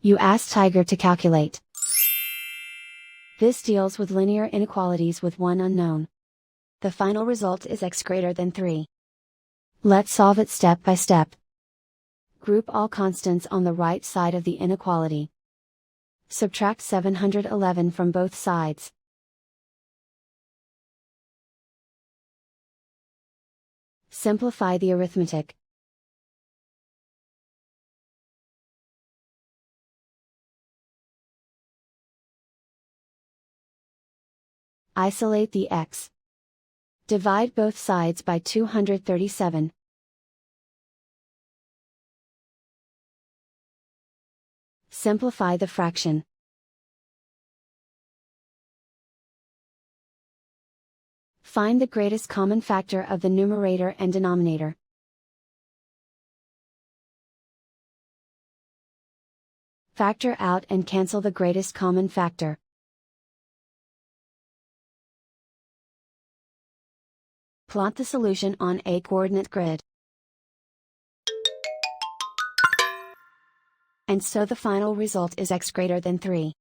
You ask Tiger to calculate. This deals with linear inequalities with one unknown. The final result is x greater than 3. Let's solve it step by step. Group all constants on the right side of the inequality. Subtract 711 from both sides. Simplify the arithmetic. Isolate the x. Divide both sides by 237. Simplify the fraction. Find the greatest common factor of the numerator and denominator. Factor out and cancel the greatest common factor. Plot the solution on a coordinate grid. And so the final result is x greater than 3.